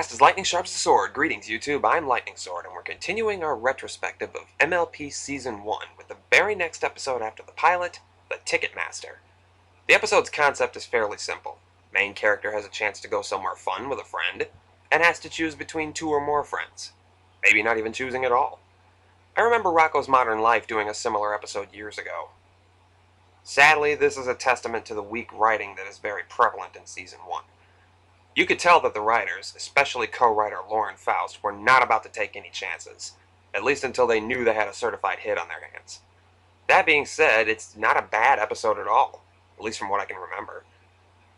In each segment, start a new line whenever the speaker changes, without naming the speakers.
Fast as lightning, sharp as a sword. Greetings, YouTube. I'm LightningSword, and we're continuing our retrospective of MLP Season 1 with the very next episode after the pilot, The Ticketmaster. The episode's concept is fairly simple. Main character has a chance to go somewhere fun with a friend, and has to choose between two or more friends. Maybe not even choosing at all. I remember Rocko's Modern Life doing a similar episode years ago. Sadly, this is a testament to the weak writing that is very prevalent in Season 1. You could tell that the writers, especially co-writer Lauren Faust, were not about to take any chances, at least until they knew they had a certified hit on their hands. That being said, it's not a bad episode at all, at least from what I can remember.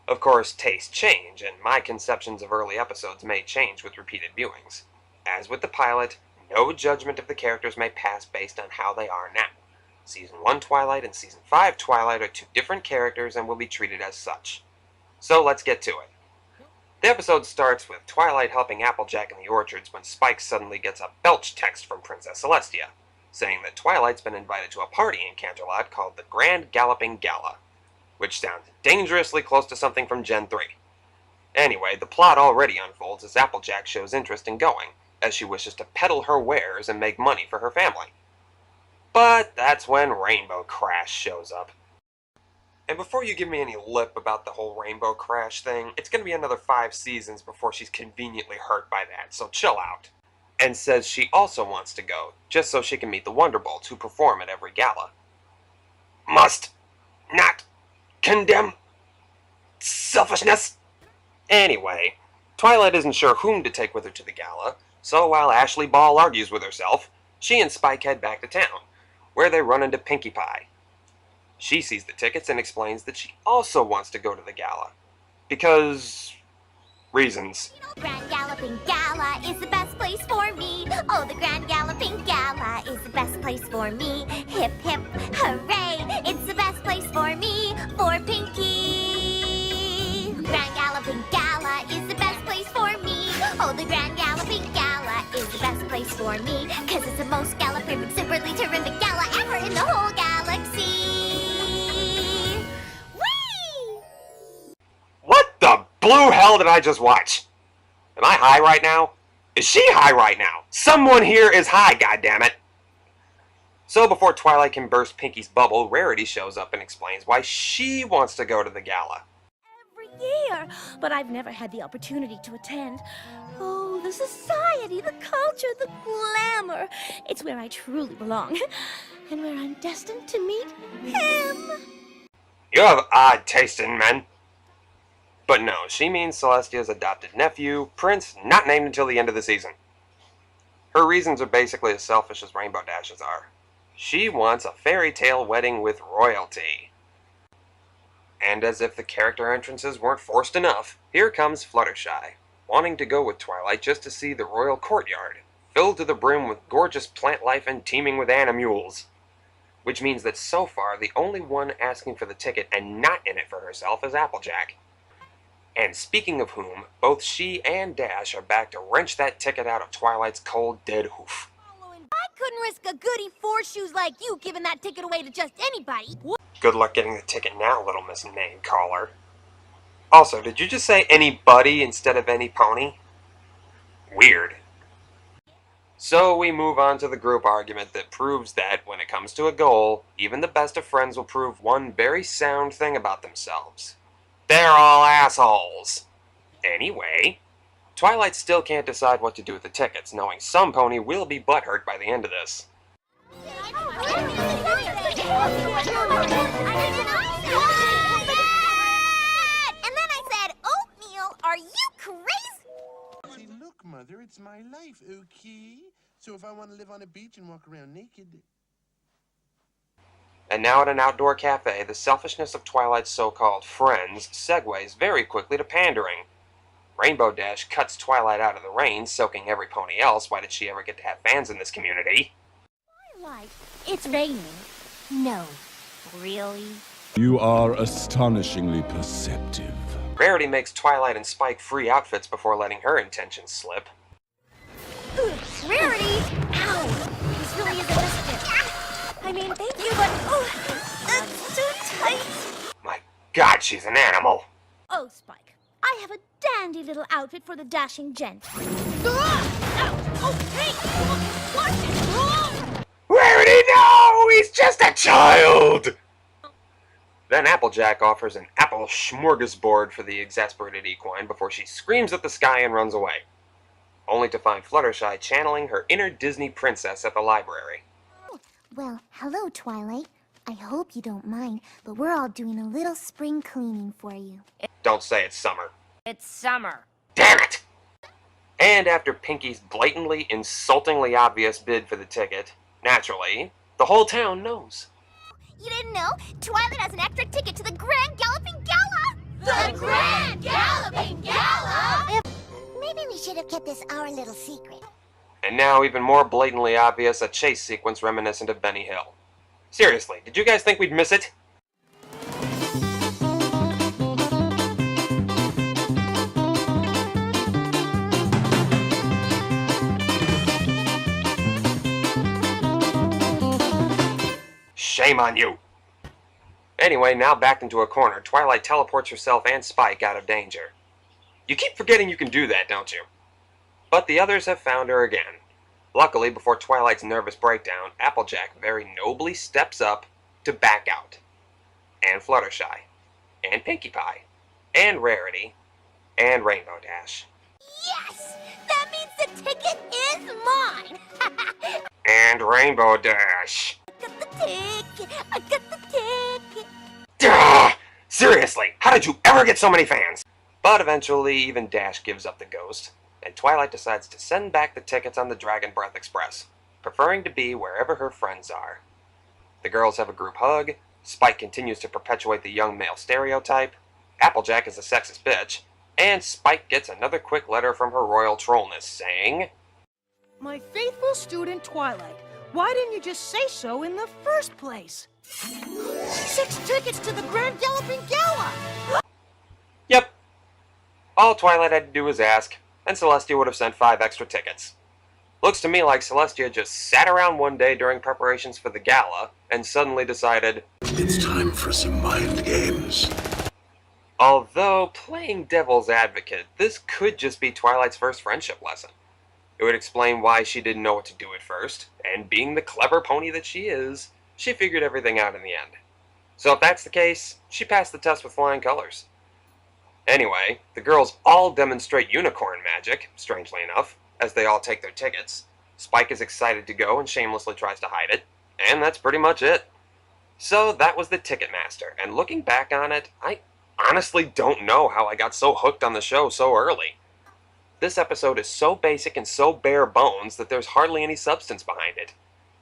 Of course, tastes change, and my conceptions of early episodes may change with repeated viewings. As with the pilot, no judgment of the characters may pass based on how they are now. Season 1 Twilight and Season 5 Twilight are two different characters and will be treated as such. So let's get to it. The episode starts with Twilight helping Applejack in the orchards when Spike suddenly gets a belch text from Princess Celestia, saying that Twilight's been invited to a party in Canterlot called the Grand Galloping Gala, which sounds dangerously close to something from Gen 3. Anyway, the plot already unfolds as Applejack shows interest in going, as she wishes to peddle her wares and make money for her family. But that's when Rainbow Crash shows up. And before you give me any lip about the whole Rainbow Crash thing, it's going to be another 5 seasons before she's conveniently hurt by that, so chill out. And says she also wants to go, just so she can meet the Wonderbolts who perform at every gala. Must not condemn selfishness. Anyway, Twilight isn't sure whom to take with her to the gala, so while Ashley Ball argues with herself, she and Spike head back to town, where they run into Pinkie Pie. She sees the tickets and explains that she also wants to go to the gala. Because... reasons.
Grand Galloping Gala is the best place for me. Oh, the Grand Galloping Gala is the best place for me. Hip, hip, hooray! It's the best place for me, for Pinkie. Grand Galloping Gala is the best place for me. Oh, the Grand Galloping Gala is the best place for me. Cause it's the most galloping, superly terrific gala ever in the whole galaxy.
Blue hell did I just watch? Am I high right now? Is she high right now? Someone here is high, goddammit! So before Twilight can burst Pinkie's bubble, Rarity shows up and explains why she wants to go to the gala.
Every year, but I've never had the opportunity to attend. Oh, the society, the culture, the glamour. It's where I truly belong, and where I'm destined to meet him.
You have odd taste in men. But no, she means Celestia's adopted nephew, Prince, not named until the end of the season. Her reasons are basically as selfish as Rainbow Dash's are. She wants a fairy tale wedding with royalty. And as if the character entrances weren't forced enough, here comes Fluttershy, wanting to go with Twilight just to see the royal courtyard, filled to the brim with gorgeous plant life and teeming with animules. Which means that so far, the only one asking for the ticket and not in it for herself is Applejack. And speaking of whom, both she and Dash are back to wrench that ticket out of Twilight's cold, dead hoof.
I couldn't risk a goody four-shoes like you giving that ticket away to just anybody.
Good luck getting the ticket now, little Miss Name Caller. Also, did you just say anybody instead of any pony? Weird. So we move on to the group argument that proves that, when it comes to a goal, even the best of friends will prove one very sound thing about themselves. They're all assholes. Anyway, Twilight still can't decide what to do with the tickets, knowing some pony will be butthurt by the end of this.
And then I said, oatmeal, are you crazy?
See, look, Mother, it's my life, okay? So if I want to live on a beach and walk around naked...
And now at an outdoor cafe, the selfishness of Twilight's so-called friends segues very quickly to pandering. Rainbow Dash cuts Twilight out of the rain, soaking every pony else. Why did she ever get to have fans in this community?
Twilight, it's raining. No, really?
You are astonishingly perceptive.
Rarity makes Twilight and Spike free outfits before letting her intentions slip.
Rarity! Ow! This really is a biscuit. I mean, thank you, but... oh, that's too tight!
My God, she's an animal!
Oh, Spike, I have a dandy little outfit for the dashing gent. Oh, hey! Watch it!
Rarity, no! He's just a child! Then Applejack offers an apple smorgasbord for the exasperated equine before she screams at the sky and runs away, only to find Fluttershy channeling her inner Disney princess at the library.
Well, hello, Twilight. I hope you don't mind, but we're all doing a little spring cleaning for you.
Don't say it's summer.
It's summer.
Damn it! And after Pinky's blatantly, insultingly obvious bid for the ticket, naturally, the whole town knows.
You didn't know? Twilight has an extra ticket to the Grand Galloping Gala!
The Grand Galloping Gala!
Maybe we should have kept this our little secret.
And now, even more blatantly obvious, a chase sequence reminiscent of Benny Hill. Seriously, did you guys think we'd miss it? Shame on you! Anyway, now backed into a corner, Twilight teleports herself and Spike out of danger. You keep forgetting you can do that, don't you? But the others have found her again. Luckily, before Twilight's nervous breakdown, Applejack very nobly steps up to back out. And Fluttershy. And Pinkie Pie. And Rarity. And Rainbow Dash.
Yes! That means the ticket is mine!
And Rainbow Dash.
I got the ticket! I got the ticket!
Duh! Seriously, how did you ever get so many fans? But eventually, even Dash gives up the ghost, and Twilight decides to send back the tickets on the Dragon Breath Express, preferring to be wherever her friends are. The girls have a group hug, Spike continues to perpetuate the young male stereotype, Applejack is a sexist bitch, and Spike gets another quick letter from her royal trollness saying,
My faithful student Twilight, why didn't you just say so in the first place? 6 tickets to the Grand Galloping Gala!
Yep. All Twilight had to do was ask, and Celestia would have sent 5 extra tickets. Looks to me like Celestia just sat around one day during preparations for the gala and suddenly decided,
It's time for some mind games.
Although, playing devil's advocate, this could just be Twilight's first friendship lesson. It would explain why she didn't know what to do at first, and being the clever pony that she is, she figured everything out in the end. So if that's the case, she passed the test with flying colors. Anyway, the girls all demonstrate unicorn magic, strangely enough, as they all take their tickets. Spike is excited to go and shamelessly tries to hide it, and that's pretty much it. So that was the Ticketmaster, and looking back on it, I honestly don't know how I got so hooked on the show so early. This episode is so basic and so bare bones that there's hardly any substance behind it.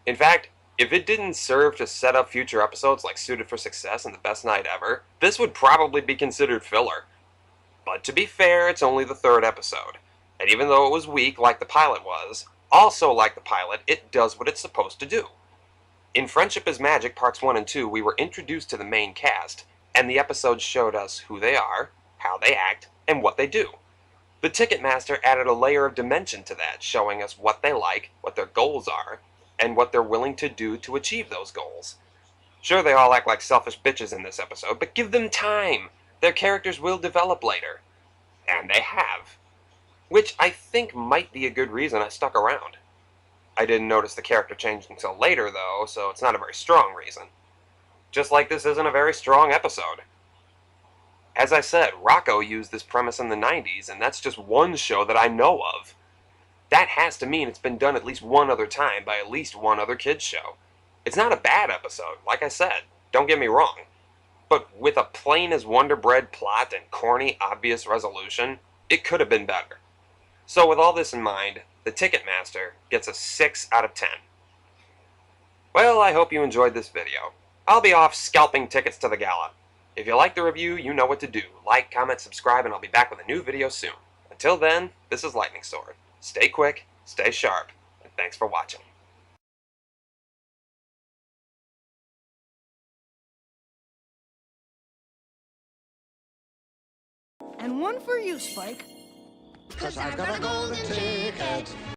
In fact, if it didn't serve to set up future episodes like Suited for Success and The Best Night Ever, this would probably be considered filler. But to be fair, it's only the 3rd episode, and even though it was weak like the pilot was, also like the pilot, it does what it's supposed to do. In Friendship is Magic Parts 1 and 2, we were introduced to the main cast, and the episodes showed us who they are, how they act, and what they do. The Ticketmaster added a layer of dimension to that, showing us what they like, what their goals are, and what they're willing to do to achieve those goals. Sure, they all act like selfish bitches in this episode, but give them time! Their characters will develop later. And they have. Which I think might be a good reason I stuck around. I didn't notice the character change until later, though, so it's not a very strong reason. Just like this isn't a very strong episode. As I said, Rocco used this premise in the 90s, and that's just one show that I know of. That has to mean it's been done at least one other time by at least one other kids show. It's not a bad episode, like I said, don't get me wrong. But with a plain as Wonder Bread plot and corny, obvious resolution, it could have been better. So with all this in mind, the Ticketmaster gets a 6 out of 10. Well, I hope you enjoyed this video. I'll be off scalping tickets to the gala. If you like the review, you know what to do. Like, comment, subscribe, and I'll be back with a new video soon. Until then, this is LightningSword. Stay quick, stay sharp, and thanks for watching.
And one for you, Spike.
'Cause I've got a golden ticket.